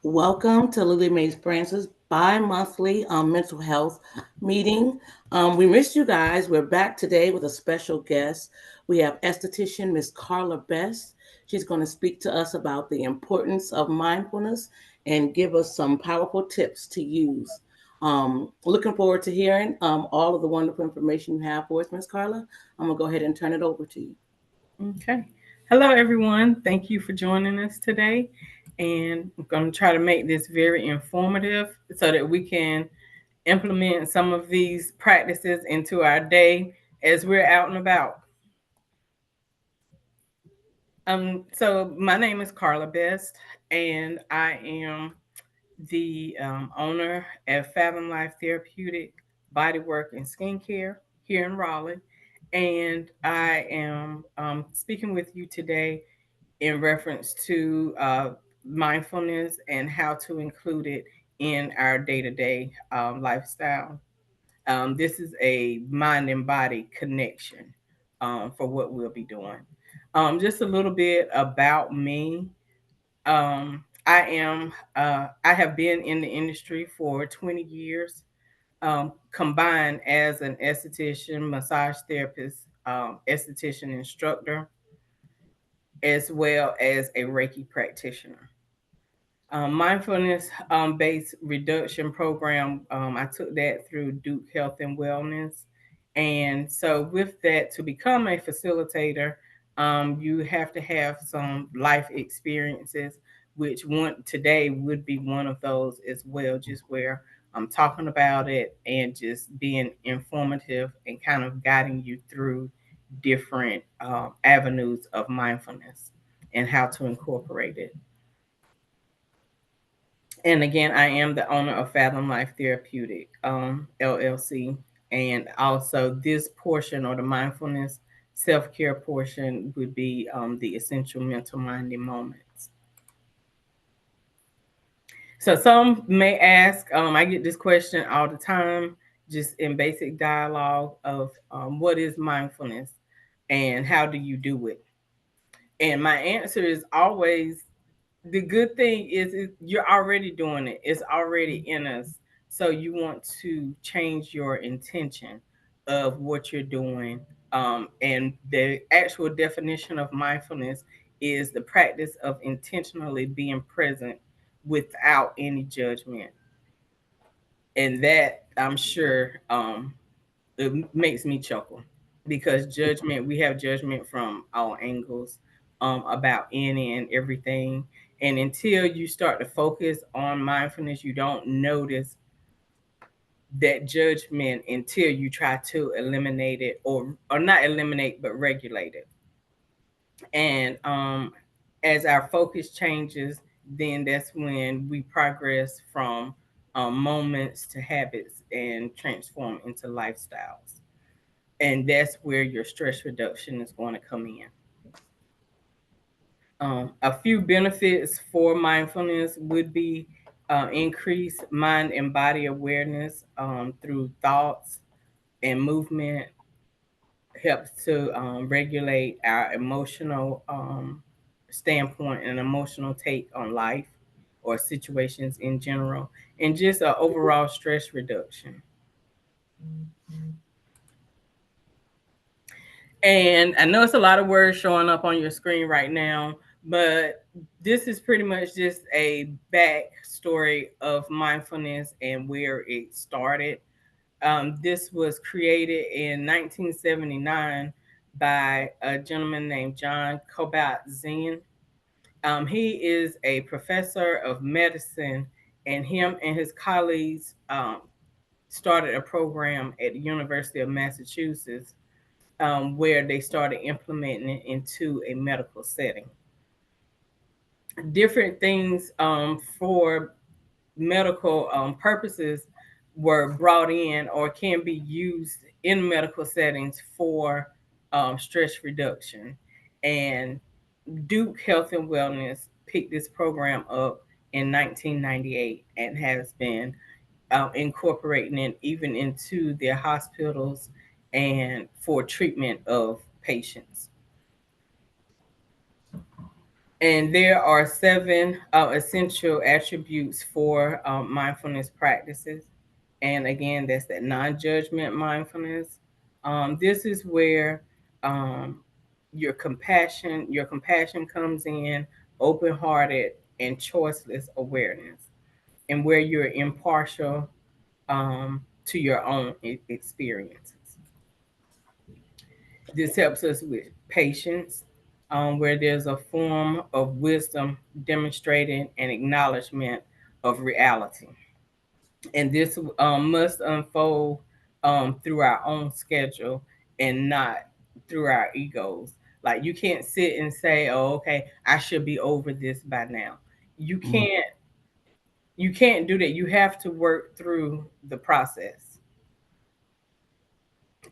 Welcome to Lily Mae Francis bi-monthly mental health meeting. We missed you guys. We're back today with a special guest. We have esthetician Miss Karla Best. She's going to speak to us about the importance of mindfulness and give us some powerful tips to use. Looking forward to hearing all of the wonderful information you have for us, Miss Karla. I'm going to go ahead and turn it over to you. Okay. Hello, everyone. Thank you for joining us today. And I'm going to try to make this very informative so that we can implement some of these practices into our day as we're out and about. So my name is Karla Best, and I am the owner of Fathom Life Therapeutic Bodywork and Skincare here in Raleigh. And I am speaking with you today in reference to mindfulness and how to include it in our day to day lifestyle. This is a mind and body connection for what we'll be doing. Just a little bit about me. I have been in the industry for 20 years, combined as an esthetician, massage therapist, esthetician instructor, as well as a Reiki practitioner. Mindfulness based reduction program. I took that through Duke Health and Wellness. And so, with that, to become a facilitator, you have to have some life experiences, which one today would be one of those as well, just where I'm talking about it and just being informative and kind of guiding you through different avenues of mindfulness and how to incorporate it. And again, I am the owner of Fathom Life Therapeutic LLC, and also this portion or the mindfulness self care portion would be the essential mental minding moments. So some may ask, I get this question all the time, just in basic dialogue of what is mindfulness and how do you do it? And my answer is always the good thing is you're already doing it. It's already in us. So you want to change your intention of what you're doing. And the actual definition of mindfulness is the practice of intentionally being present without any judgment. And that I'm sure it makes me chuckle because judgment, we have judgment from all angles about any and everything. And until you start to focus on mindfulness, you don't notice that judgment until you try to eliminate it or not eliminate but regulate it. And as our focus changes, then that's when we progress from moments to habits and transform into lifestyles. And that's where your stress reduction is going to come in. A few benefits for mindfulness would be increase mind and body awareness through thoughts and movement, helps to regulate our emotional standpoint and emotional take on life or situations in general, and just an overall stress reduction. And I know it's a lot of words showing up on your screen right now, but this is pretty much just a backstory of mindfulness and where it started. This was created in 1979 by a gentleman named John Kabat-Zinn. He is a professor of medicine, and him and his colleagues started a program at the University of Massachusetts where they started implementing it into a medical setting. Different things for medical purposes were brought in or can be used in medical settings for stress reduction. And Duke Health and Wellness picked this program up in 1998 and has been incorporating it even into their hospitals and for treatment of patients. And there are seven essential attributes for mindfulness practices. And again, that's that non-judgment mindfulness. This is where um, your compassion comes in, open-hearted and choiceless awareness, and where you're impartial to your own experiences. This helps us with patience, where there's a form of wisdom demonstrating an acknowledgement of reality. And this must unfold through our own schedule and not through our egos. Like you can't sit and say, "Oh, okay, I should be over this by now." You Mm. can't. You can't do that. You have to work through the process.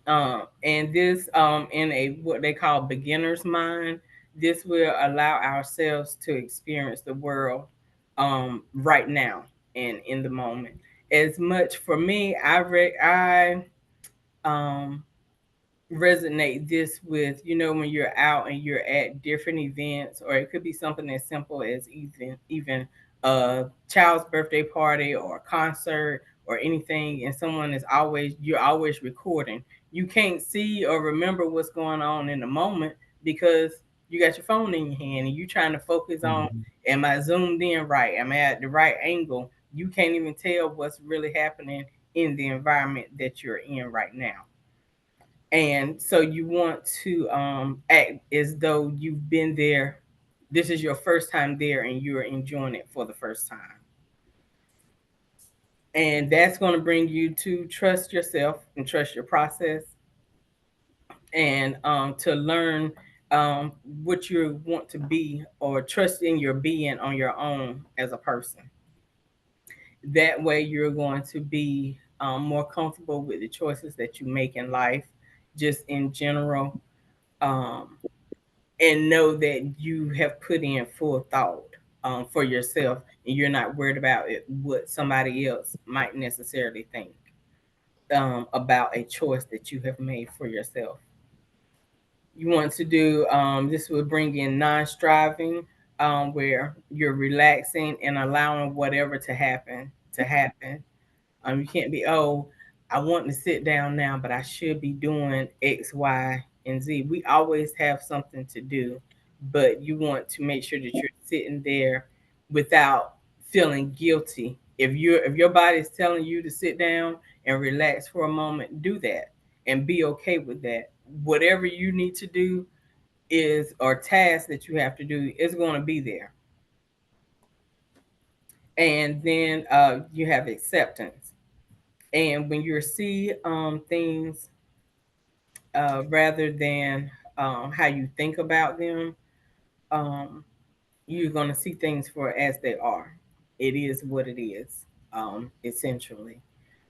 And this in a what they call beginner's mind, this will allow ourselves to experience the world right now and in the moment. As much for me, I um, resonate this with, when you're out and you're at different events, or it could be something as simple as even a child's birthday party or a concert or anything, and you're always recording. You can't see or remember what's going on in the moment because you got your phone in your hand and you're trying to focus on, Mhm. am I zoomed in right, am I at the right angle? You can't even tell what's really happening in the environment that you're in right now. And so you want to act as though you've been there. This is your first time there and you're enjoying it for the first time. And that's going to bring you to trust yourself and trust your process, and to learn um, what you want to be, or trust in your being on your own as a person. That way, you're going to be more comfortable with the choices that you make in life, just in general. Um, and know that you have put in full thought for yourself, and you're not worried about what somebody else might necessarily think about a choice that you have made for yourself. You want to do this will bring in non-striving, where you're relaxing and allowing whatever to happen. You can't be, oh, I want to sit down now, but I should be doing X, Y, and Z. We always have something to do, but you want to make sure that you're sitting there without feeling guilty. If your body is telling you to sit down and relax for a moment, do that and be okay with that. Whatever you need to do is or task that you have to do is going to be there. And then you have acceptance. And when you see things rather than how you think about them, um, you're going to see things for as they are. It is what it is, essentially.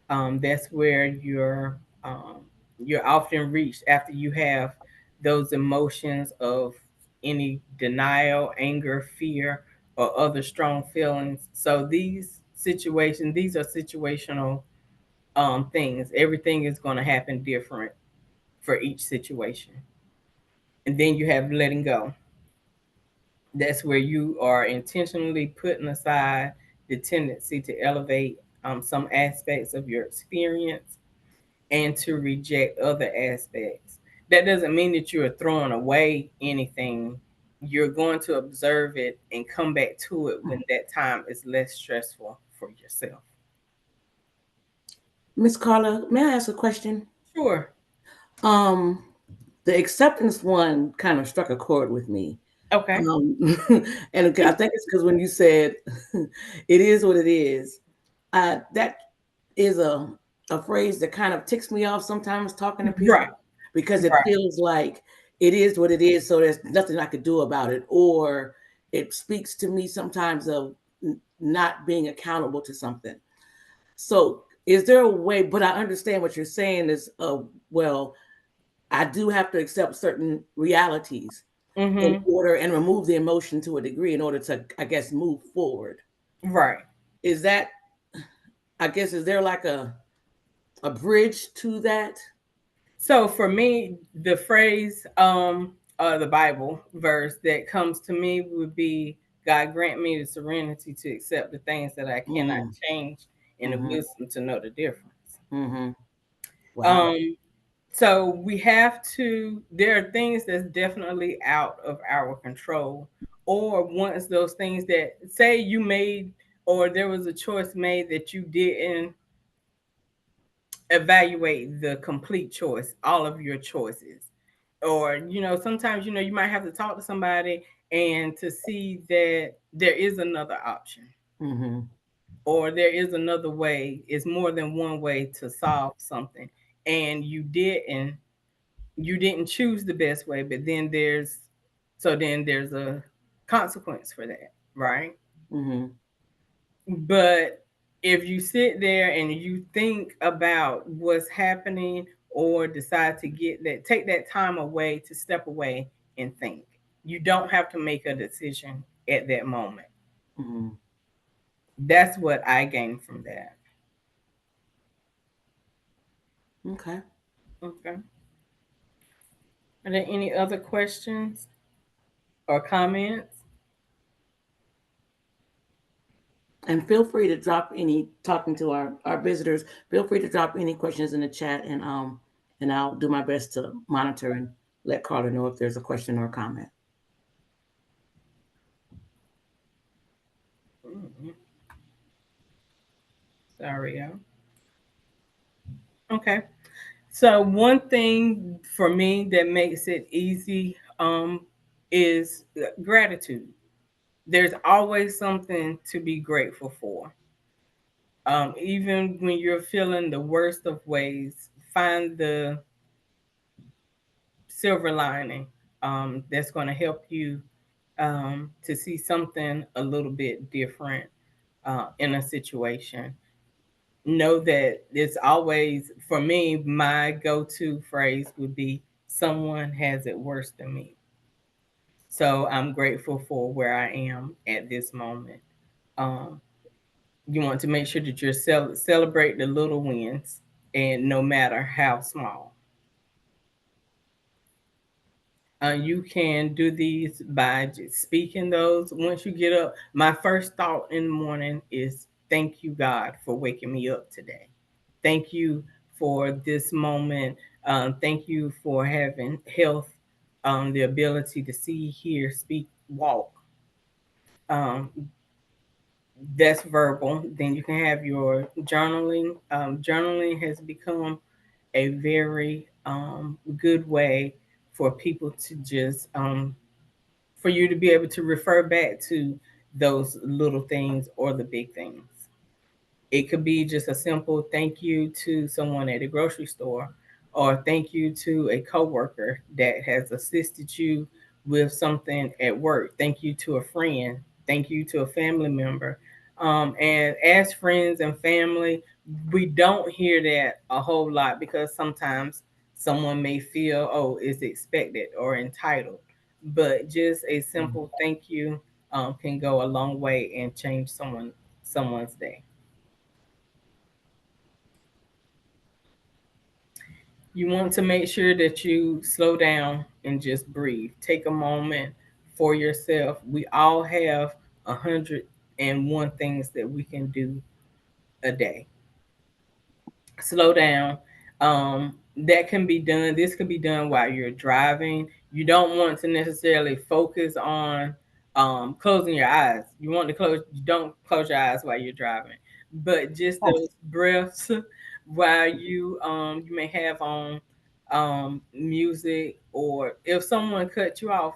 That's where you're often reached after you have those emotions of any denial, anger, fear, or other strong feelings. So these are situational things. Everything is going to happen different for each situation. And then you have letting go. That's where you are intentionally putting aside the tendency to elevate some aspects of your experience and to reject other aspects. That doesn't mean that you're throwing away anything. You're going to observe it and come back to it when that time is less stressful for yourself. Miss Carla, may I ask a question? Sure. Um, the acceptance one kind of struck a chord with me. Okay. Um, and I think it's because when you said it is what it is, that is a phrase that kind of ticks me off sometimes talking to Right. people because it Right. feels like it is what it is, so there's nothing I could do about it, or it speaks to me sometimes of not being accountable to something. So, is there a way? But I understand what you're saying is, well, I do have to accept certain realities in Mm-hmm. order and remove the emotion to a degree in order to, I guess, move forward. Right. Is that, I guess, is there like a bridge to that? So for me, the phrase the Bible verse that comes to me would be, God grant me the serenity to accept the things that I cannot Mm-hmm. change and the Mm-hmm. wisdom to know the difference. Mm-hmm. Wow. Um, so we have to, there are things that's definitely out of our control. Or once those things that, say you made, or there was a choice made that you didn't evaluate the complete choice, all of your choices. Or, sometimes, you might have to talk to somebody and to see that there is another option, Mm-hmm. or there is another way. It's more than one way to solve something. And you didn't choose the best way, but then there's a consequence for that, right? Mm-hmm. But if you sit there and you think about what's happening, or decide to take that time away to step away and think, you don't have to make a decision at that moment. Mm-hmm. That's what I gained from that. Okay. Okay. Are there any other questions or comments? And feel free to drop any talking to our visitors. Feel free to drop any questions in the chat, and I'll do my best to monitor and let Karla know if there's a question or a comment. Mhm. Sorry, y'all. Okay. So one thing for me that makes it easy is gratitude. There's always something to be grateful for. Even when you're feeling the worst of ways, find the silver lining that's going to help you to see something a little bit different in a situation. Know that it's always, for me, my go-to phrase would be, someone has it worse than me. So I'm grateful for where I am at this moment. Um, you want to make sure that you're celebrate the little wins, and no matter how small. You can do these by just speaking those. Once you get up, my first thought in the morning is, thank you, God, for waking me up today. Thank you for this moment. Thank you for having health, the ability to see, hear, speak, walk. Um, that's verbal. Then you can have your journaling. Journaling has become a very good way for people to just for you to be able to refer back to those little things or the big things. It could be just a simple thank you to someone at the grocery store, or thank you to a coworker that has assisted you with something at work. Thank you to a friend. Thank you to a family member. And as friends and family, we don't hear that a whole lot, because sometimes someone may feel, oh, it's expected or entitled. But just a simple thank you can go a long way and change someone's day. You want to make sure that you slow down and just breathe. Take a moment for yourself. We all have 101 things that we can do a day. Slow down. That can be done. This can be done while you're driving. You don't want to necessarily focus on closing your eyes. You want to close. You don't close your eyes while you're driving, but just those breaths while you may have on music, or if someone cut you off,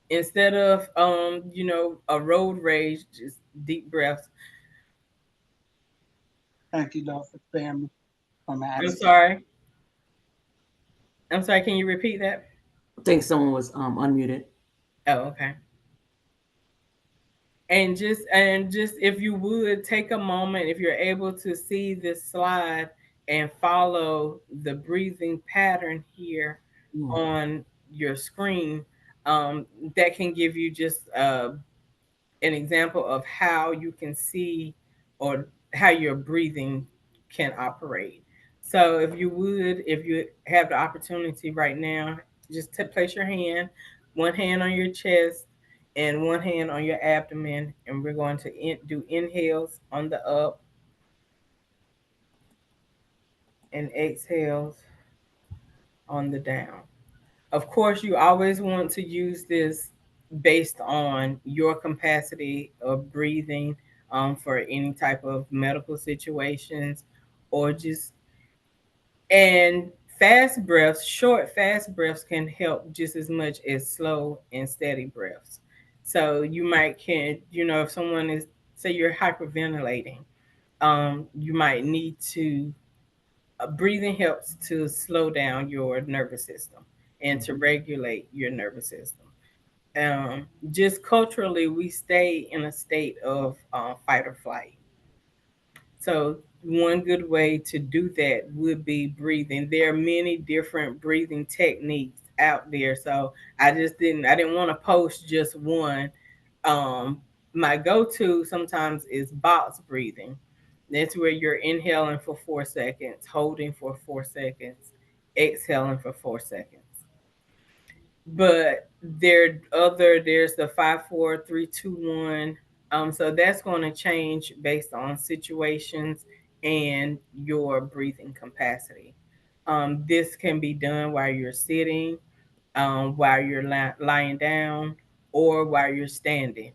instead of a road rage, just deep breaths. Thank you, Lord, for sparing me from an I'm accident. sorry. I'm sorry. Can you repeat that? I think someone was unmuted. Oh, okay. And just if you would take a moment, if you're able to see this slide and follow the breathing pattern here Mm. on your screen, um, that can give you just an example of how you can see, or how your breathing can operate. So if you have the opportunity right now, Just to place your hand, one hand on your chest and one hand on your abdomen, and we're going to do inhales on the up and exhales on the down. Of course, you always want to use this based on your capacity of breathing, for any type of medical situations, or just, and fast breaths, short fast breaths can help just as much as slow and steady breaths. So you might can, if someone is, say you're hyperventilating, you might need to, breathing helps to slow down your nervous system and to regulate your nervous system. Just culturally, we stay in a state of fight or flight. So one good way to do that would be breathing. There are many different breathing techniques out there. So I didn't want to post just one. Um, my go-to sometimes is box breathing. That's where you're inhaling for 4 seconds, holding for 4 seconds, exhaling for 4 seconds. But there's the 5, 4, 3, 2, 1. So that's going to change based on situations and your breathing capacity. This can be done while you're sitting, while you're lying down, or while you're standing.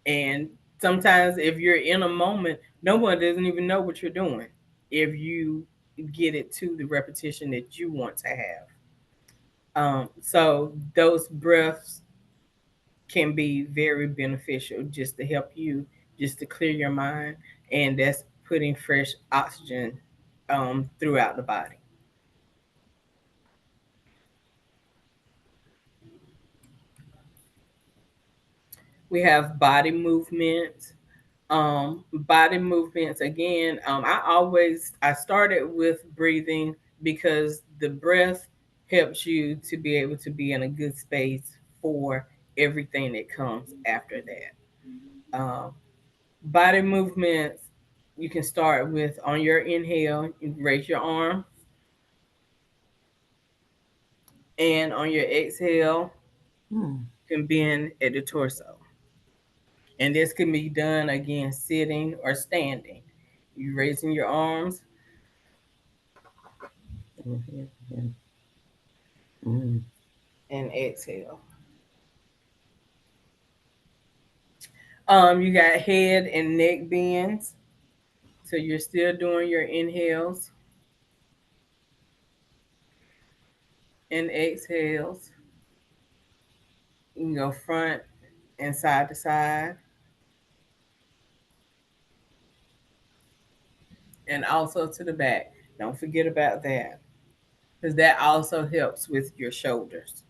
And sometimes, if you're in a moment, no one doesn't even know what you're doing if you get it to the repetition that you want to have. So those breaths can be very beneficial just to help you, just to clear your mind, and that's putting fresh oxygen throughout the body. We have body movements. Body movements again. I started with breathing because the breath helps you to be able to be in a good space for everything that comes after that. Body movements, you can start with, on your inhale, you raise your arm, and on your exhale, Hmm. you can bend at the torso. And this can be done again sitting or standing. You raising your arms Mm. and exhale. You got head and neck bends. So you're still doing your inhales and exhales. You can go front and side to side, and also to the back. Don't forget about that, because that also helps with your shoulders.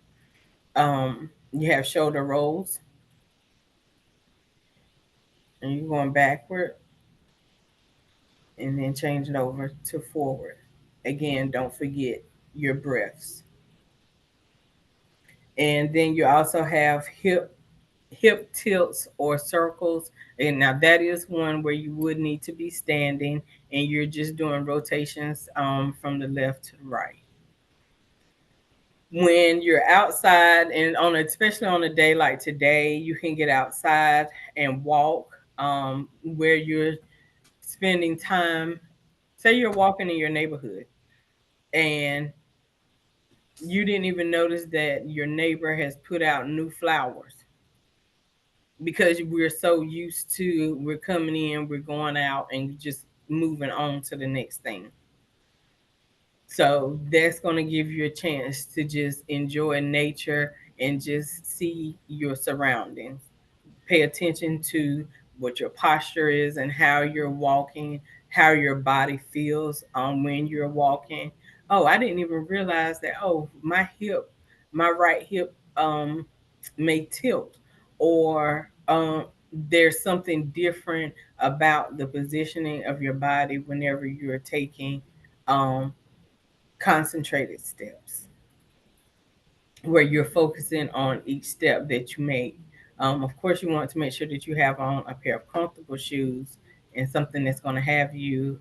You have shoulder rolls, and you're going backward and then change it over to forward. Again, don't forget your breaths. And then you also have hip tilts or circles. And now that is one where you would need to be standing, and you're just doing rotations, from the left to the right. When you're outside, and especially on a day like today, you can get outside and walk, where you're spending time. Say you're walking in your neighborhood and you didn't even notice that your neighbor has put out new flowers, because we're so used to, we're coming in, we're going out, and just moving on to the next thing. So that's going to give you a chance to just enjoy nature and just see your surroundings. Pay attention to what your posture is and how you're walking, how your body feels when you're walking. Oh, I didn't even realize that. Oh, my right hip may tilt, or there's something different about the positioning of your body whenever you're taking um, concentrated steps, where you're focusing on each step that you make. Of course, you want to make sure that you have on a pair of comfortable shoes and something that's going to have you,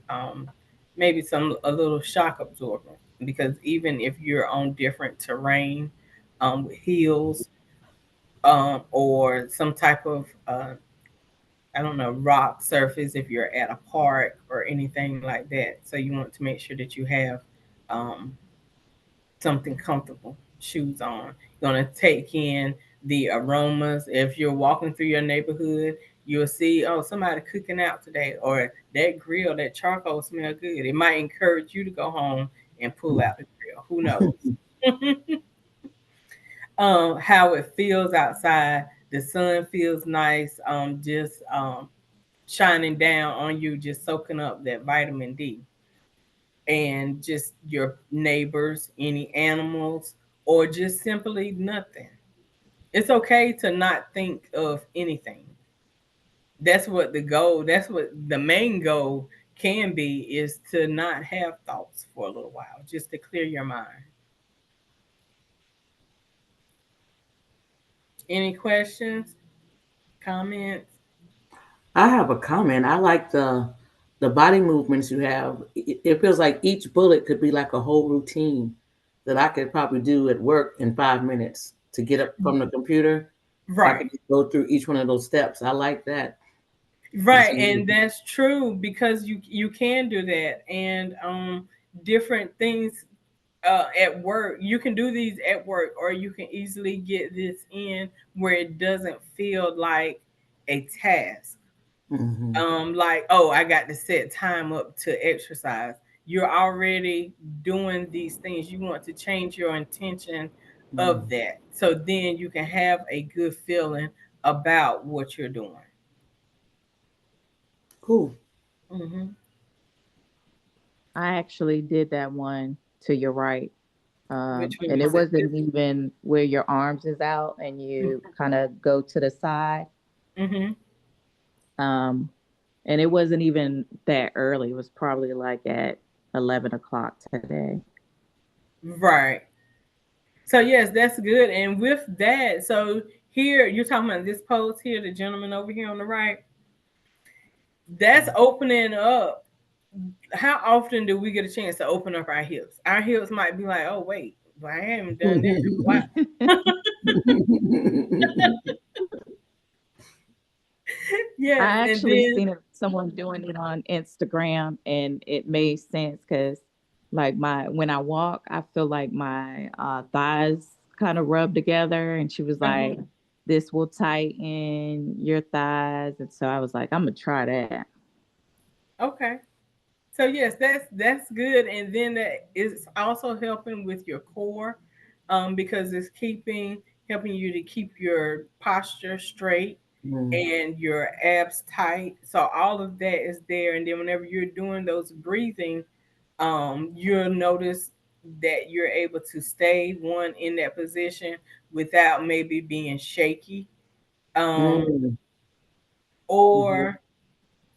maybe a little shock absorbent, because even if you're on different terrain, with heels, or some type of I don't know, rock surface if you're at a park or anything like that. So you want to make sure that you have um, something comfortable, shoes on. You're gonna take in the aromas. If you're walking through your neighborhood, you'll see, oh, somebody cooking out today, or that grill, that charcoal smell good. It might encourage you to go home and pull out the grill. Who knows? How it feels outside. The sun feels nice. Just shining down on you, just soaking up that vitamin D, and just your neighbors, any animals, or just simply nothing. It's okay to not think of anything. That's what the goal, that's what the main goal can be, is to not have thoughts for a little while, just to clear your mind. Any questions, comments? I have a comment. I like the body movements you have. It feels like each bullet could be like a whole routine that I could probably do at work in 5 minutes to get up from the computer. I Right. could just go through each one of those steps. I like that. That's Right, and amazing. that's true because you can do that, and different things at work. You can do these at work, or you can easily get this in where it doesn't feel like a task. Hmm. Like, oh, I got to set time up to exercise. You're already doing these things. You want to change your intention of that, so then you can have a good feeling about what you're doing. Cool. Hmm. I actually did that one to your right. Which one And you it said? wasn't even where your arms is out and you kind of go to the side. Mm-hmm. Um, and it wasn't even that early. It was probably like at 11 o'clock today. Right. So yes, that's good. And with that, so here you're talking about this post here, the gentleman over here on the right. That's opening up. How often do we get a chance to open up our hips? Our hips might be like, oh wait, well, I haven't done that in a while. Yes, I and actually then seen someone doing it on Instagram and it made sense because like my when I walk, I feel like my thighs kind of rub together and she was like, mhm. this will tighten your thighs. And so I was like, I'm gonna try that. Okay. So yes, that's good, and then that is also helping with your core, because it's keeping helping you to keep your posture straight Mm. and your abs tight. So all of that is there, and then whenever you're doing those breathing, you'll notice that you're able to stay one in that position without maybe being shaky, um, Mm. Mhm. or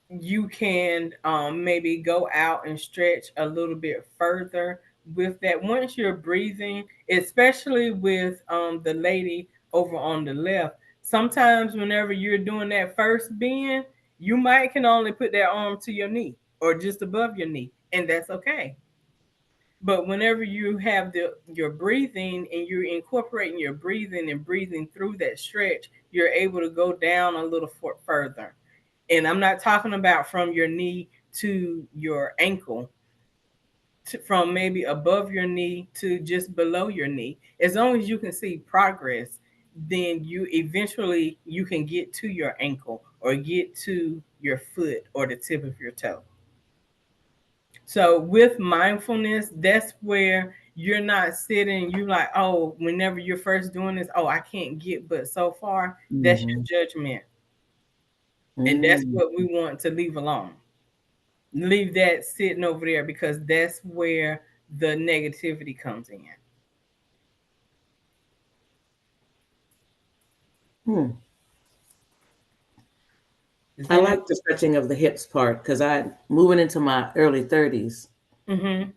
you can maybe go out and stretch a little bit further with that. Once you're breathing, especially with the lady over on the left, sometimes whenever you're doing that first bend, you might can only put that arm to your knee or just above your knee, and that's okay. But whenever you have your breathing and you're incorporating your breathing and breathing through that stretch, you're able to go down a little further. And I'm not talking about from your knee to your ankle, from maybe above your knee to just below your knee. As long as you can see progress, then you eventually you can get to your ankle or get to your foot or the tip of your toe. So with mindfulness, that's where you're not sitting, you like, oh, whenever you're first doing this, oh, I can't get but so far. That's Mhm. your judgment. And that's Mm. what we want to leave alone. Leave that sitting over there because that's where the negativity comes in. Hmm. Does I anyone? like the stretching of the hips part because I moving into my early 30s. Mm-hmm.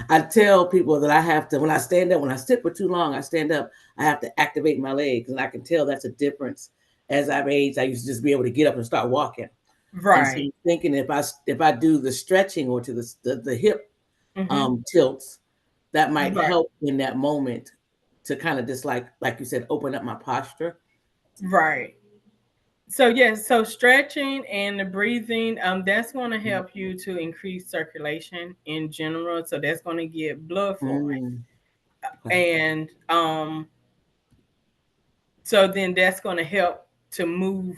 I tell people that I have to when I stand up, when I sit for too long, I stand up, I have to activate my legs, and I can tell that's a difference. As I've aged, I used to just be able to get up and start walking. And so Right. I'm thinking if I do the stretching or to the hip Mm-hmm. tilts, that might Right. help in that moment to kind of just like you said, open up my posture. Right. So yes, so stretching and the breathing, that's going to help you to increase circulation in general. So that's going to get blood flowing, Mm, okay. and so then that's going to help to move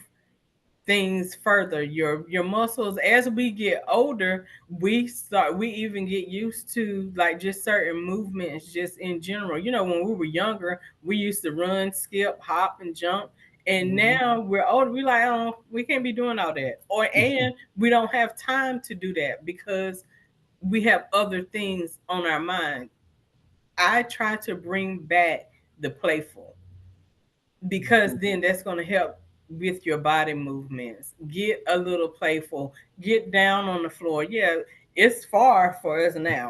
things further. Your muscles, as we get older, we even get used to like just certain movements just in general. When we were younger, we used to run, skip, hop, and jump. And Mhm. now we're older, we like, oh, we can't be doing all that. And we don't have time to do that because we have other things on our mind. I try to bring back the playful, because then that's going to help with your body movements. Get a little playful, get down on the floor. Yeah, it's far for us now.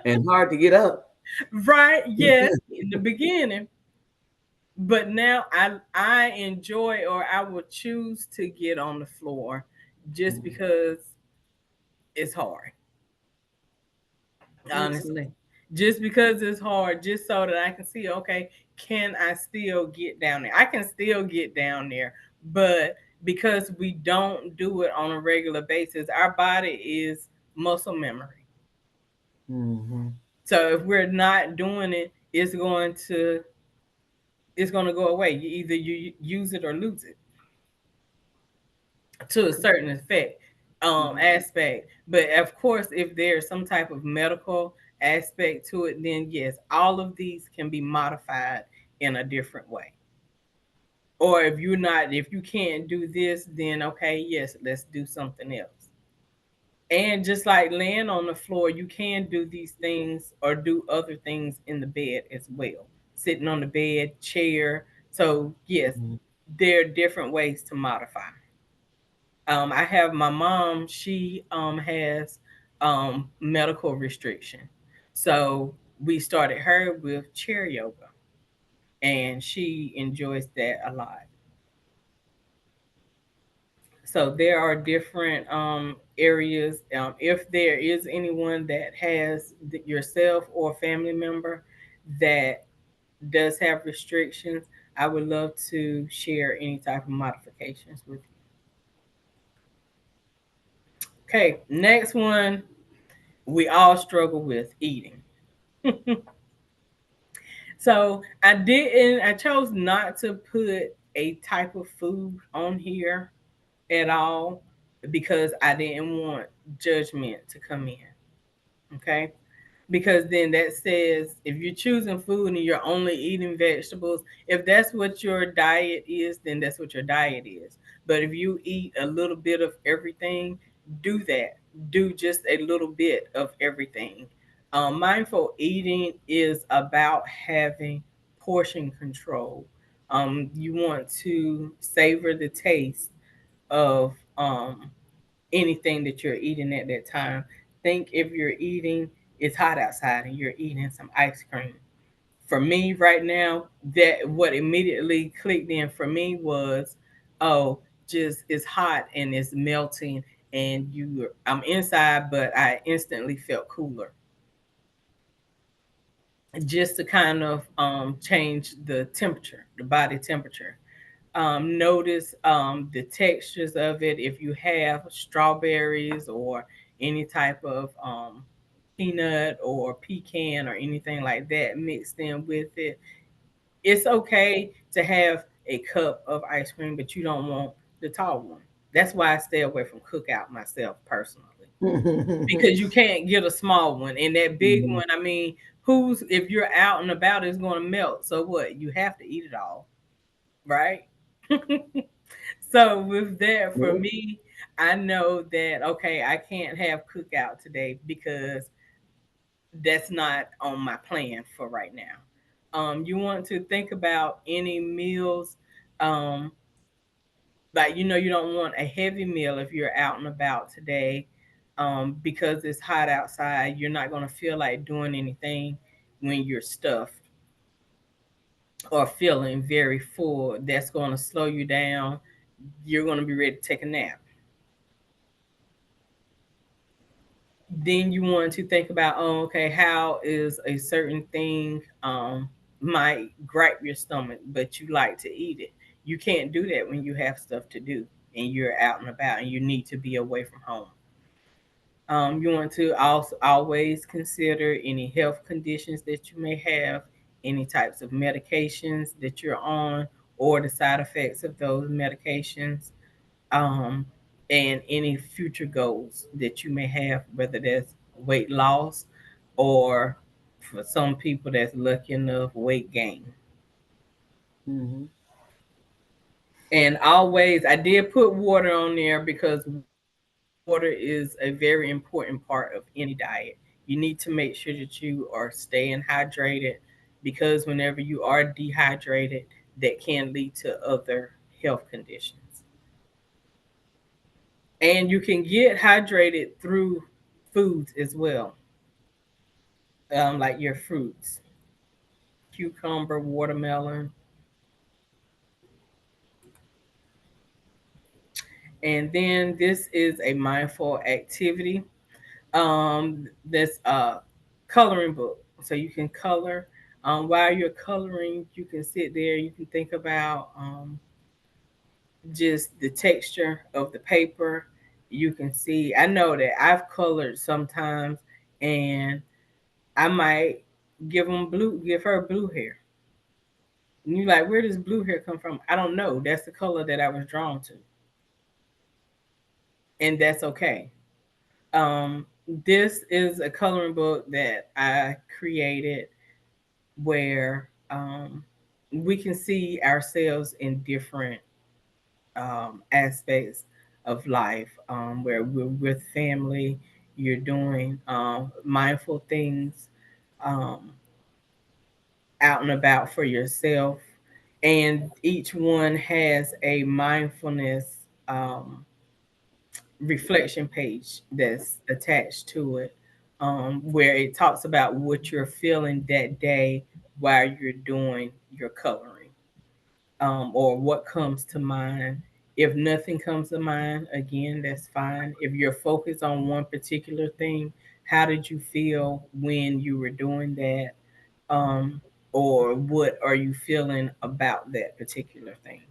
And hard to get up. Right? Yes, in the beginning. But now I enjoy, or I will choose to get on the floor just because it's hard. Makes sense. Honestly, just because it's hard, just so that I can see, okay, can I still get down there? I can still get down there, but because we don't do it on a regular basis, our body is muscle memory. Mm-hmm. So if we're not doing it, it's going to go away. You either you use it or lose it to a certain effect, aspect. But of course, if there's some type of medical aspect to it, then yes, all of these can be modified in a different way. Or if you can't do this, then okay, yes, let's do something else. And just like laying on the floor, you can do these things or do other things in the bed as well. Sitting on the bed, chair. So yes, there are different ways to modify. I have my mom. She has medical restriction, so we started her with chair yoga, and she enjoys that a lot. So there are different areas. If there is anyone that has yourself or family member that does have restrictions, I would love to share any type of modifications with you. Okay, next one we all struggle with eating. So I chose not to put a type of food on here at all because I didn't want judgment to come in. Okay. Because then that says if you're choosing food and you're only eating vegetables, if that's what your diet is, then that's what your diet is. But if you eat a little bit of everything, do that. Do just a little bit of everything. Mindful eating is about having portion control. You want to savor the taste of anything that you're eating at that time. Think if you're eating, it's hot outside and you're eating some ice cream. For me right now, that what immediately clicked in for me was, oh, just it's hot and it's melting and I'm inside, but I instantly felt cooler. Just to kind of change the temperature, the body temperature. Notice the textures of it. If you have strawberries or any type of peanut or pecan or anything like that mixed in with it, it's okay to have a cup of ice cream, but you don't want the tall one. That's why I stay away from cookout myself personally, because you can't get a small one, and that big Mhm. one, I mean, who's if you're out and about, it's going to melt. So what? You have to eat it all, right? So with that, for Nope. me, I know that okay, I can't have cookout today because that's not on my plan for right now. You want to think about any meals, um, like you don't want a heavy meal if you're out and about today, because it's hot outside. You're not going to feel like doing anything when you're stuffed or feeling very full. That's going to slow you down. You're going to be ready to take a nap. Then you want to think about, oh, okay, how is a certain thing might gripe your stomach, but you like to eat it. You can't do that when you have stuff to do and you're out and about and you need to be away from home. You want to also always consider any health conditions that you may have, any types of medications that you're on, or the side effects of those medications, um, and any future goals that you may have, whether that's weight loss or for some people that's lucky enough, weight gain. Mm-hmm. And always, I did put water on there because water is a very important part of any diet. You need to make sure that you are staying hydrated because whenever you are dehydrated, that can lead to other health conditions. And you can get hydrated through foods as well, like your fruits, cucumber, watermelon. And then this is a mindful activity. This coloring book, so you can color. While you're coloring, you can sit there. You can think about just the texture of the paper. You can see. I know that I've colored sometimes, and I might give her blue hair. And you like, where does blue hair come from? I don't know. That's the color that I was drawn to, and that's okay. Um, this is a coloring book that I created where we can see ourselves in different aspects of life, where we're with family, you're doing mindful things um, out and about for yourself. And each one has a mindfulness um, reflection page that's attached to it, where it talks about what you're feeling that day while you're doing your coloring, or what comes to mind. If nothing comes to mind, again, that's fine. If you're focused on one particular thing, how did you feel when you were doing that? Um, or what are you feeling about that particular thing?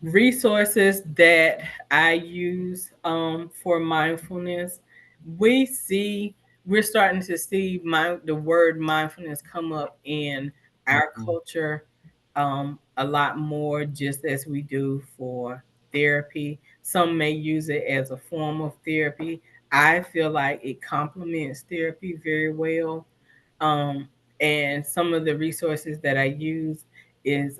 Resources that I use for mindfulness, we see we're starting to see the word mindfulness come up in our Mm-hmm. culture a lot more, just as we do for therapy. Some may use it as a form of therapy. I feel like it complements therapy very well. Um, and some of the resources that I use is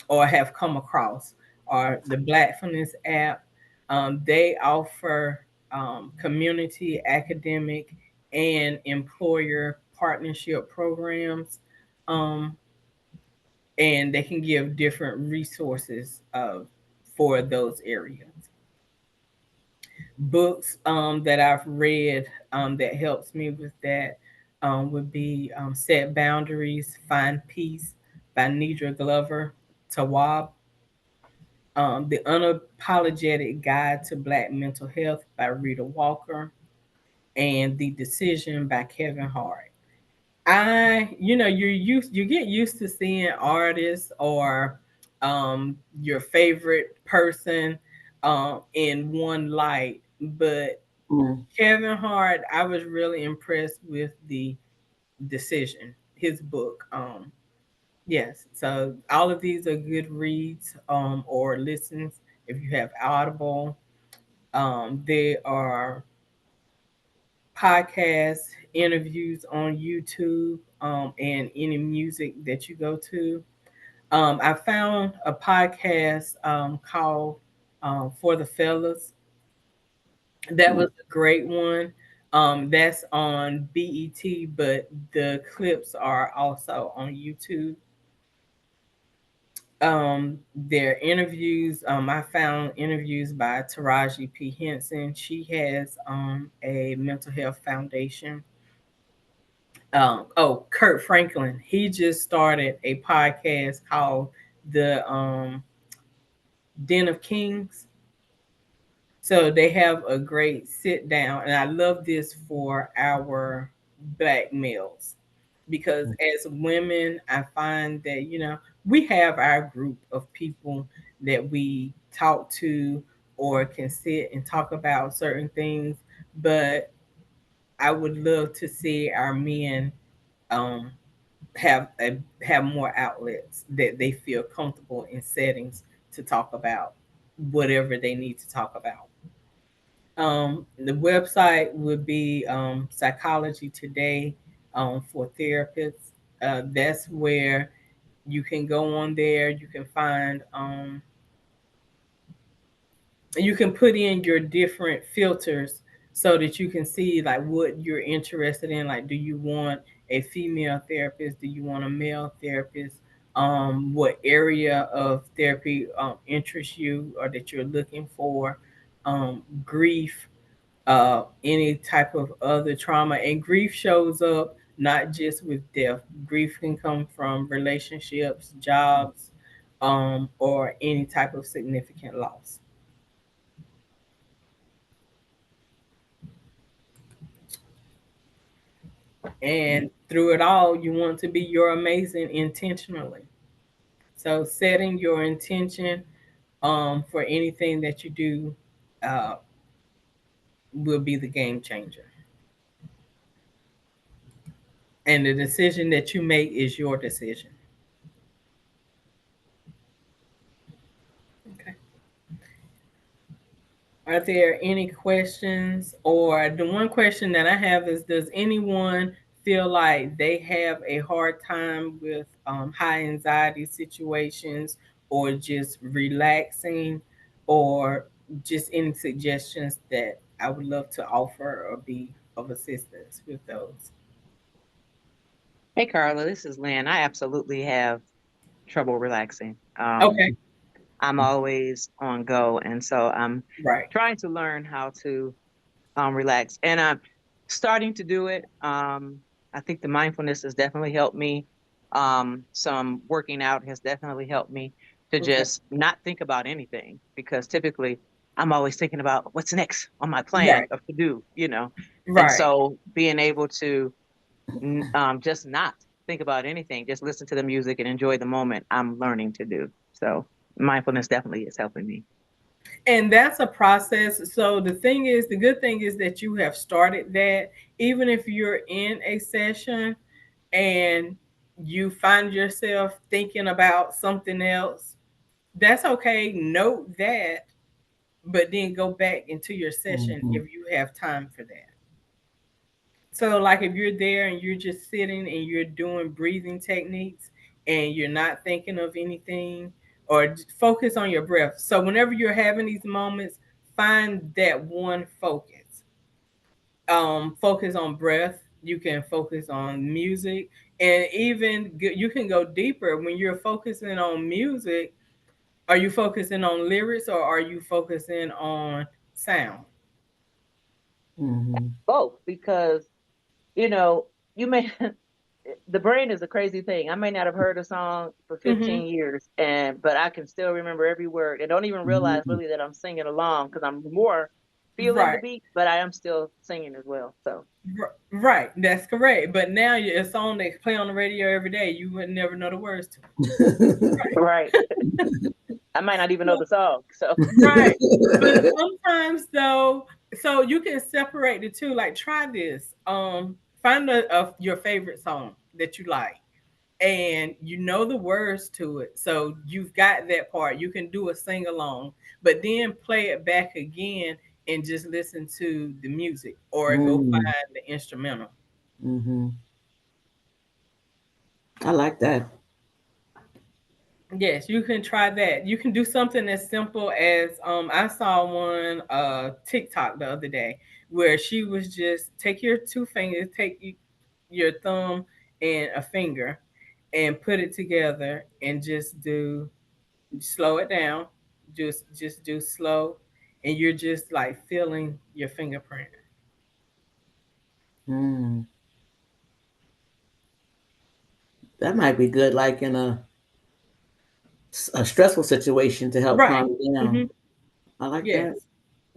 or have come across are the Blackfulness app. They offer community, academic, and employer partnership programs, um, and they can give different resources for those areas. Books that I've read that helps me with that would be Set Boundaries, Find Peace by Nidra Glover Tawab, The Unapologetic Guide to Black Mental Health by Rita Walker, and The Decision by Kevin Hart. You get used to seeing artists or your favorite person in one light, but Mm-hmm. Kevin Hart, I was really impressed with The Decision, his book. Yes, so all of these are good reads or listens if you have Audible. There are podcasts, interviews on YouTube, and any music that you go to. I found a podcast called For the Fellas. That was a great one. That's on BET, but the clips are also on YouTube. Um, their interviews, I found interviews by Taraji P. Henson. She has a mental health foundation. Kurt Franklin, he just started a podcast called the Den of Kings. So they have a great sit down, and I love this for our black males because as women, I find that we have our group of people that we talk to or can sit and talk about certain things, but I would love to see our men um, have have more outlets that they feel comfortable in settings to talk about whatever they need to talk about. The website would be Psychology Today for therapists. That's where you can go on there. You can find, you can put in your different filters so that you can see like what you're interested in. Like, do you want a female therapist? Do you want a male therapist? What area of therapy interests you or that you're looking for? Grief, any type of other trauma. And grief shows up not just with death. Grief can come from relationships, jobs, or any type of significant loss. And through it all, you want to be your amazing intentionally. So setting your intention for anything that you do uh, will be the game changer. And the decision that you make is your decision. Okay. Are there any questions? Or the one question that I have is, does anyone feel like they have a hard time with high anxiety situations or just relaxing, or just any suggestions that I would love to offer or be of assistance with those? Hey, Karla, this is Lynn. I absolutely have trouble relaxing. Okay, I'm always on go, and so I'm right. trying to learn how to relax, and I'm starting to do it. I think the mindfulness has definitely helped me. Some working out has definitely helped me to Okay, just not think about anything because typically I'm always thinking about what's next on my plan right, of to do. And right. so being able to just not think about anything, just listen to the music and enjoy the moment. I'm learning to do so. Mindfulness definitely is helping me. And that's a process. So the thing is, the good thing is that you have started that. Even if you're in a session and you find yourself thinking about something else, that's okay. Note that, but then go back into your session Mhm. if you have time for that. So, like if you're there and you're just sitting and you're doing breathing techniques and you're not thinking of anything, or focus on your breath. So, whenever you're having these moments, find that one focus. Focus on breath. You can focus on music, and even you can go deeper when you're focusing on music. Are you focusing on lyrics or are you focusing on sound? Mhm. Both, because you know you may the brain is a crazy thing. I may not have heard a song for Hmm. 15 years, but I can still remember every word and don't even realize Mhm. really that I'm singing along because I'm more feeling the Right. beat, but I am still singing as well. So Right, that's correct. But now a song they play on the radio every day, you would never know the words to it. right, I might not even know So, the song. So right. But sometimes though, so you can separate the two. Like try this. Find your favorite song that you like, and you know the words to it. So you've got that part. You can do a sing along, but then play it back again and just listen to the music or go Mm. find the instrumental. Mhm. I like that. Yes, you can try that. You can do something as simple as I saw one TikTok the other day where she was just take your two fingers, your thumb and a finger and put it together and just do slow it down. Just do slow, and you're just like feeling your fingerprint. Mm. That might be good, like in a a stressful situation to help Right. calm you down. Hmm. I like Yes. that.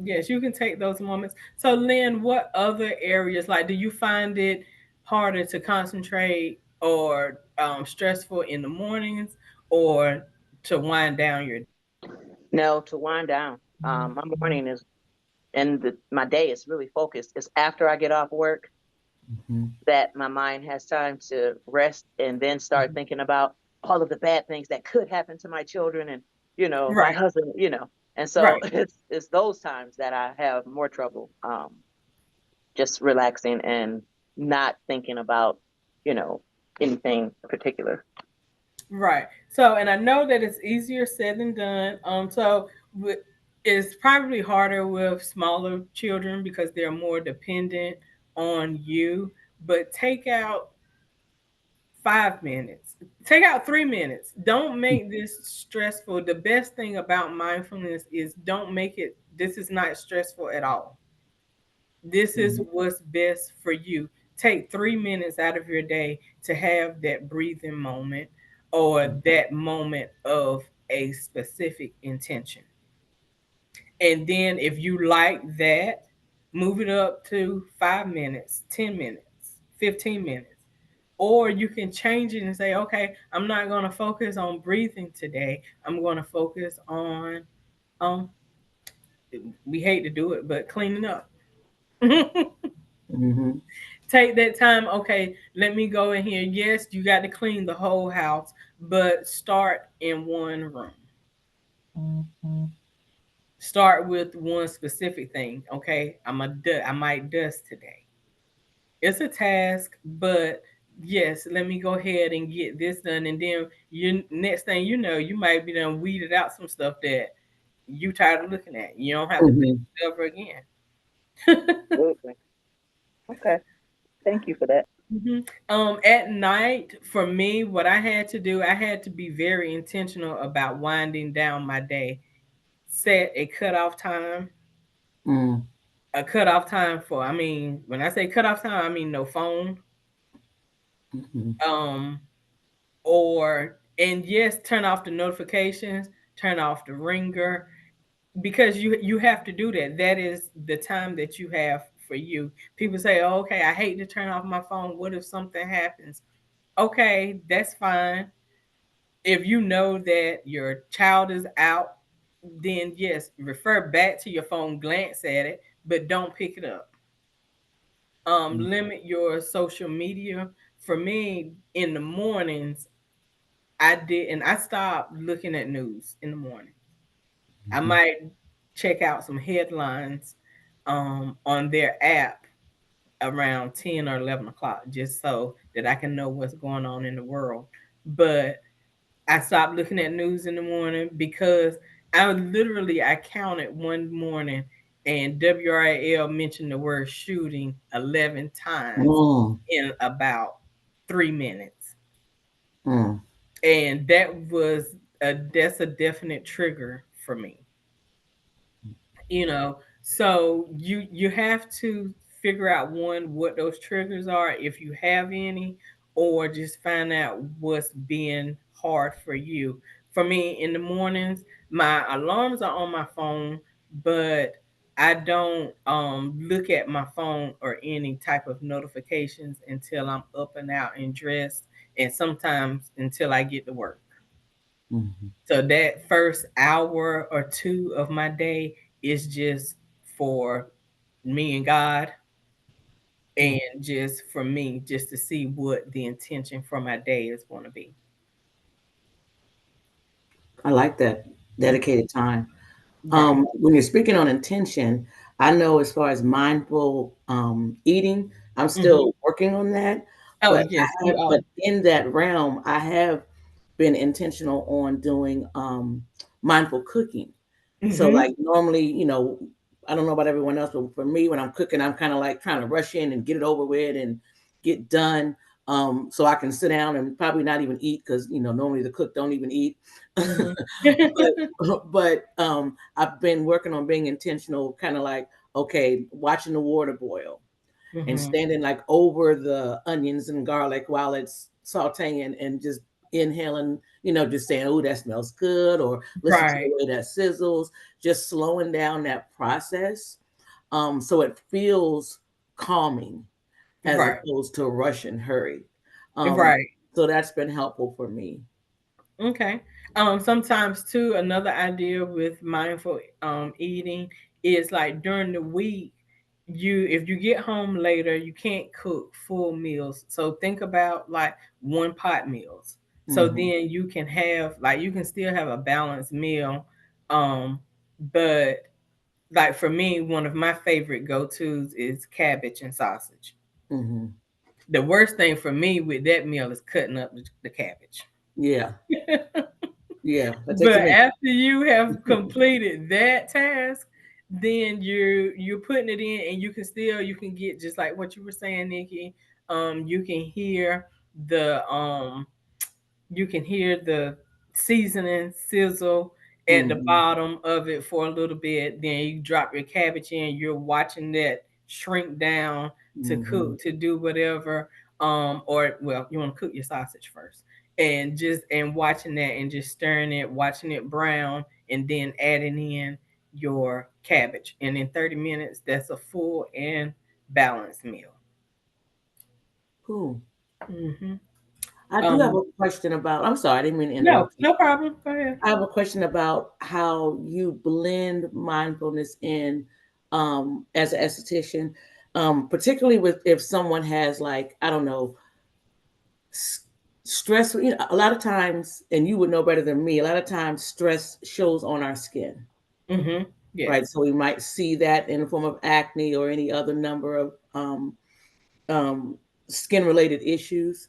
Yes, you can take those moments. So, Lynn, what other areas, like, do you find it harder to concentrate or stressful in the mornings or to wind down your No, to wind down. My morning is and my day is really focused. It's after I get off work Mm-hmm. that my mind has time to rest and then start thinking about all of the bad things that could happen to my children and my right, husband. And so right, it's those times that I have more trouble just relaxing and not thinking about you know anything in particular. right. So, and I know that it's easier said than done. It's probably harder with smaller children because they're more dependent on you. But take out 5 minutes. Take out 3 minutes. Don't make this stressful. The best thing about mindfulness is don't make it, this is not stressful at all. This is what's best for you. Take 3 minutes out of your day to have that breathing moment or that moment of a specific intention. And then if you like that, move it up to 5 minutes, 10 minutes, 15 minutes. Or you can change it and say, okay, I'm not going to focus on breathing today. I'm going to focus on, um, we hate to do it, but cleaning up. Mm-hmm. Take that time. Okay, let me go in here. Yes, you got to clean the whole house, but start in one room. Mhm. Start with one specific thing. Okay, I might dust today. It's a task, but yes, let me go ahead and get this done, and then you next thing you know, you might be done weeded out some stuff that you tired of looking at. You don't have to do Mm-hmm. it ever again. Absolutely. Okay. Thank you for that. Mhm. At night, for me, what I had to do, I had to be very intentional about winding down my day. Set a cutoff time, Mm-hmm. a cutoff time for, I mean, when I say cutoff time, I mean no phone. Mm-hmm. Um, or, and yes, turn off the notifications, turn off the ringer, because you have to do that. That is the time that you have for you. People say, oh, okay, I hate to turn off my phone. What if something happens? Okay, that's fine. If you know that your child is out, then yes, refer back to your phone, glance at it, but don't pick it up. Limit your social media. For me, in the mornings, I did, and I stopped looking at news in the morning. I Mm-hmm. might check out some headlines on their app around 10 or 11 o'clock just so that I can know what's going on in the world. But I stopped looking at news in the morning because I counted one morning and WRAL mentioned the word shooting 11 times Mm-hmm. in about 3 minutes. Mm-hmm. And that's a definite trigger for me. So you have to figure out, one, what those triggers are if you have any, or just find out what's being hard for you. For me, in the mornings, my alarms are on my phone, but I don't look at my phone or any type of notifications until I'm up and out and dressed, and sometimes until I get to work. Mm-hmm. So that first hour or two of my day is just for me and God, and just for me just to see what the intention for my day is going to be. I like that Mhm. dedicated time. Right. When you're speaking on intention, I know as far as mindful eating, I'm Hmm. still working on that. Oh, But yes, we but all. in that realm, I have been intentional on doing mindful cooking. So Hmm. like normally, I don't know about everyone else, but for me, when I'm cooking, I'm kind of like trying to rush in and get it over with and get done. So I can sit down and probably not even eat because normally the cook don't even eat. Hmm. But I've been working on being intentional, kind of like okay, watching the water boil and Hmm. standing like over the onions and garlic while it's sauteing and just inhaling, just saying, "Oh, that smells good," or listen to the Right. way that sizzles. Just slowing down that process, so it feels calming as Right. opposed to rush and hurry. Um, Right. so that's been helpful for me. Okay. Sometimes too, another idea with mindful eating is like during the week, if you get home later, you can't cook full meals. So think about like one pot meals. So Hmm. then you can have like you can still have a balanced meal. Um, but like for me, one of my favorite go-tos is cabbage and sausage. Hmm. The worst thing for me with that meal is cutting up the cabbage. Yeah, yeah, that takes a But minute. after you have completed that task, then you're putting it in, and you can get just like what you were saying, Nikki. You can hear the seasoning sizzle at the Hmm. bottom of it for a little bit. Then you drop your cabbage in. You're watching that shrink down to Hmm. cook to do whatever. Or well, you want to cook your sausage first, and watching that and just stirring it, watching it brown, and then adding in your cabbage. And in 30 minutes, that's a full and balanced meal. Cool. Hmm. I do have Um, a question about. I'm sorry, I didn't mean to no, interrupt you. no problem. Go ahead. I have a question about how you blend mindfulness in, as an esthetician, particularly with if someone has, like, I don't know, s- stress. A lot of times, and you would know better than me. A lot of times, stress shows on our skin, Hmm. right? Yes. So we might see that in the form of acne or any other number of um, skin-related issues.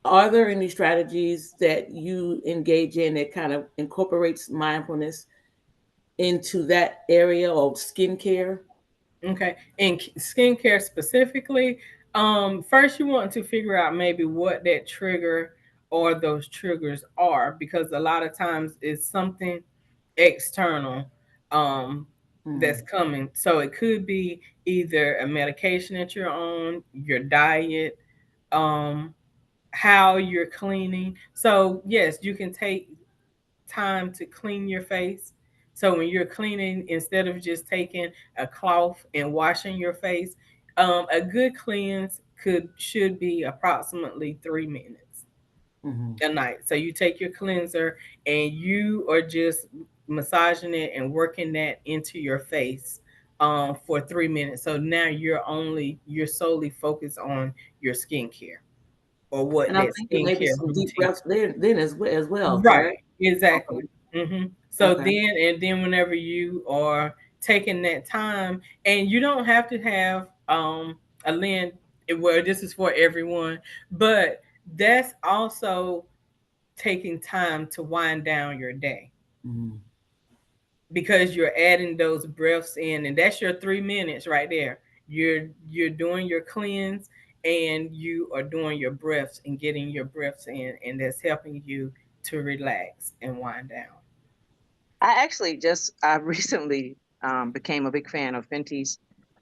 Are there any strategies that you engage in that kind of incorporates mindfulness into that area of skincare? Okay. In skincare specifically, first you want to figure out maybe what that trigger or those triggers are, because a lot of times it's something external um, that's Mm, coming. So it could be either a medication that you're on, your diet, um, how you're cleaning. So yes, you can take time to clean your face. So when you're cleaning, instead of just taking a cloth and washing your face, a good cleanse could should be approximately 3 minutes mhm. a night. So you take your cleanser and you are just massaging it and working that into your face for 3 minutes. So now you're solely focused on your skincare or what And I'm that thinking maybe skincare some deep routine. breaths then as well, Right, correct? exactly. Okay. So Okay. then whenever you are taking that time, and you don't have to have a lens, well, this is for everyone, but that's also taking time to wind down your day, Mhm. because you're adding those breaths in, and that's your 3 minutes right there. You're doing your cleanse, and you are doing your breaths and getting your breaths in, and that's helping you to relax and wind down. I actually just I recently became a big fan of Fenty's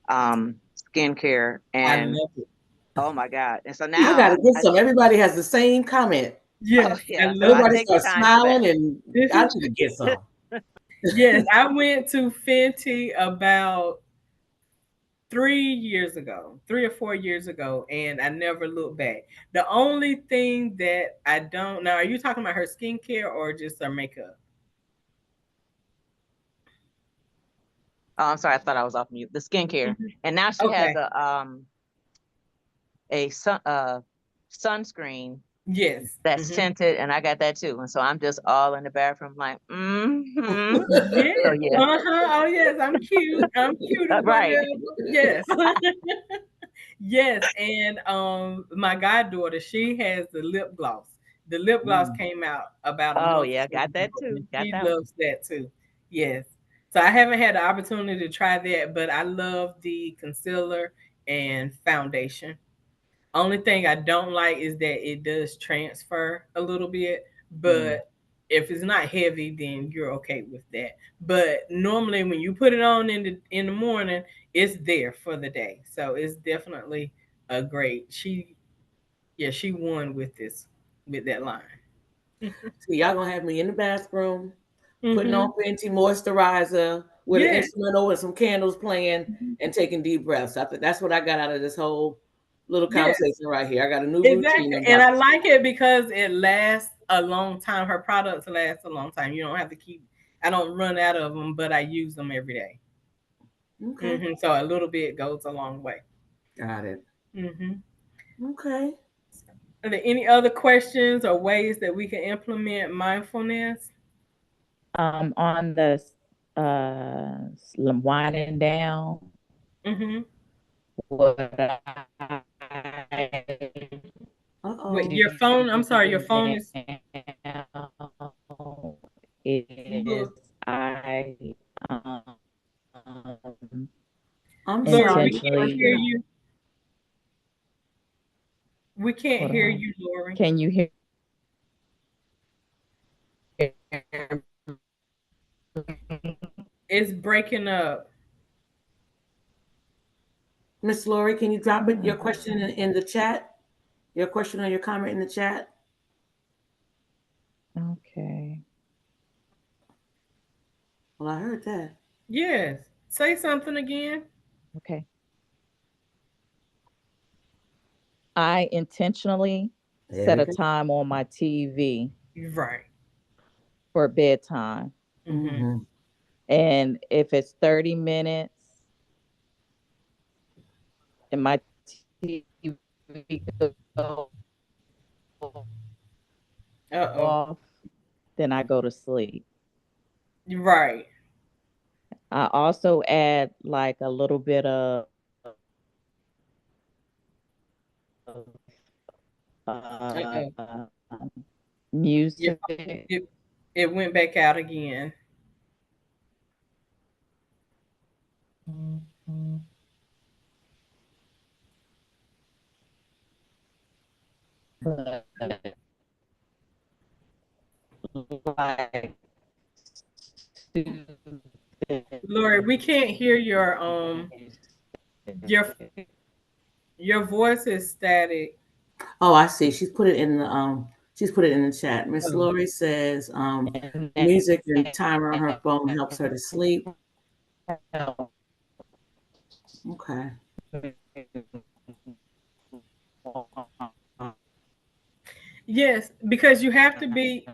um, skincare, I and love it. oh my god! And so I got now, to get some. Everybody has the same comment. oh Yes, I yeah, so love I Everybody take the starts time for that. smiling, and I it. need to get some. Yes, I went to Fenty about 3 years ago, 3 or 4 years ago, and I never looked back. The only thing that I don't now, are you talking about her skincare or just her makeup? Oh, I'm sorry, I thought I was off mute. The skincare, Mhm. and now she has Okay. a sunscreen Yes. that's Hmm. tinted, and I got that too. And so I'm just all in the bathroom, like, mm-hmm. Yes. So yeah, Uh-huh. Oh yes, I'm cute. I'm cute or right. whatever. Yes. Yes, and my goddaughter, she has the lip gloss. The lip gloss Mm. came out about a Oh month or yeah, so got that ago, too. and Got she that one. loves that too. Yes. So I haven't had the opportunity to try that, but I love the concealer and foundation. Only thing I don't like is that it does transfer a little bit, Mm. but if it's not heavy, then you're okay with that. But normally, when you put it on in the morning, it's there for the day, so it's definitely a great. She won with that line. So y'all gonna have me in the bathroom putting Mm-hmm. on Fenty moisturizer with an Yes, instrumental and some candles playing Mhm. and taking deep breaths. I think that's what I got out of this whole little yes, conversation right here. I got a new routine exactly. I'm And about I to like it because it lasts a long time. Her products last a long time. You don't have to keep. I don't run out of them, but I use them every day. start. Okay. So a little bit goes a long way. Got it. hmm Okay. Are there any other questions or ways that we can implement mindfulness? On the winding down, hmm what I Uh-oh. With your phone, I'm sorry, your do phone is now look, is I I'm Lori, we sorry. can't intentionally, hear you. We can't hold hear on. you, Lori. Can you hear It's breaking up. Miss Lori, can you drop it your question in the chat? Your question or your comment in the chat? Okay. Well, I heard that. Yes. Say something again. Okay. I intentionally There set we a go. time on my TV Right. for bedtime. hmm Mm-hmm. And if it's 30 minutes and my TV go Uh-oh. off, then I go to sleep. Right. I also add like a little bit of uh, Uh-oh. Your phone, music. it went back out again. But like soothing Lori, we can't hear your music. your voice is static. Oh, I see. She's put it in the chat. Miss Oh. Lori says And music and timer on her phone helps her to sleep. that Okay. Yes, because you have to be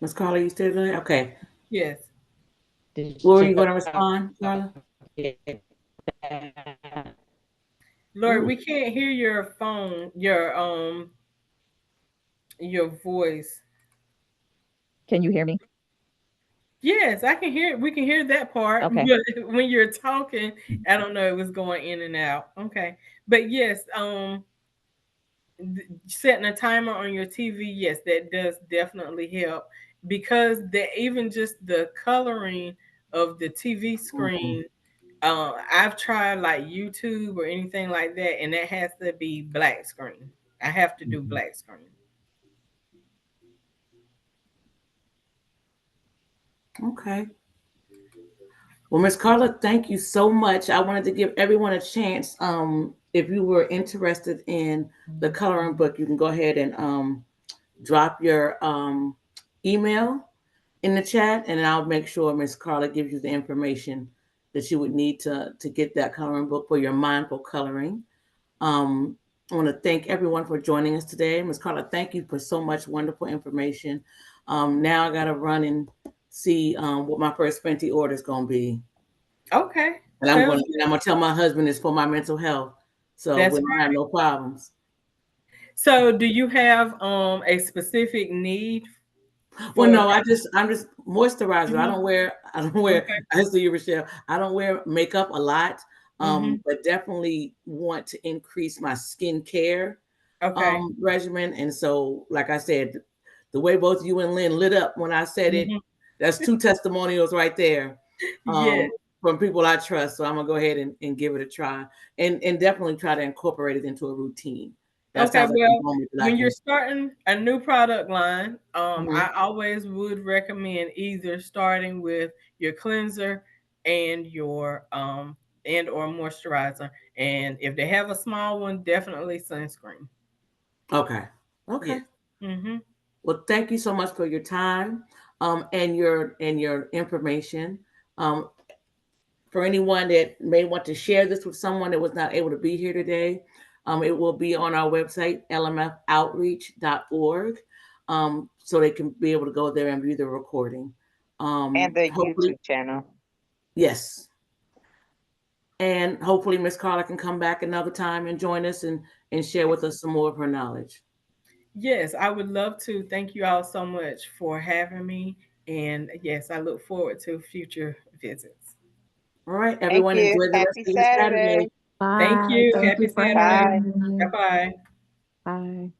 Miss Carla, you still there? Okay. yes. the What were you going to job respond, Carla? get that. Lori, Ooh. we can't hear your phone, your voice. Can you hear me? Yes, I can hear we can hear that part, Okay. but when you're talking, I don't know, it was going in and out. Okay. But yes, setting a timer on your TV, yes, that does definitely help because the even just the coloring of the TV Mhm. screen. I've tried like YouTube or anything like that, and that has to be black screen. I have to do Mhm. black screen. Okay. Well, Miss Carla, thank you so much. I wanted to give everyone a chance. If you were interested in the coloring book, you can go ahead and drop your email in the chat, and I'll make sure Miss Carla gives you the information that you would need to get that coloring book for your mindful coloring. I want to thank everyone for joining us today. Miss Carla, thank you for so much wonderful information. Now I got to run and see what my first Fenty order is going to be. Okay, And sounds I'm good. gonna tell my husband it's for my mental health. So That's we don't have right. no problems. So, do you have a specific need Well, for? no, I'm just moisturizer. Mhm. I don't wear Okay. I see you, Rochelle. I don't wear makeup a lot. hmm But definitely want to increase my skincare Okay. regimen. And so, like I said, the way both you and Lynn lit up when I said it, hmm that's two testimonials right there Yes. from people I trust. So I'm gonna go ahead and give it a try and definitely try to incorporate it into a routine. That Okay. sounds like a Well, moment that I when you're can. starting a new product line, Mhm. I always would recommend either starting with your cleanser and your and or moisturizer. And if they have a small one, definitely sunscreen. Okay. Okay. Yes. Mm-hmm. Well, thank you so much for your time, and your information. Um, for anyone that may want to share this with someone that was not able to be here today, it will be on our website, lmfoutreach.org, so they can be able to go there and view the recording. And the Hopefully, YouTube channel. yes. And hopefully, Miss Carla can come back another time and join us and share with us some more of her knowledge. Yes, I would love to. Thank you all so much for having me. And yes, I look forward to future visits. All right, Thank everyone, you. enjoy the rest Happy of your Saturday. Saturday. Thank Bye. you. Thank Happy you for Saturday. Bye. having Bye me. bye. Bye.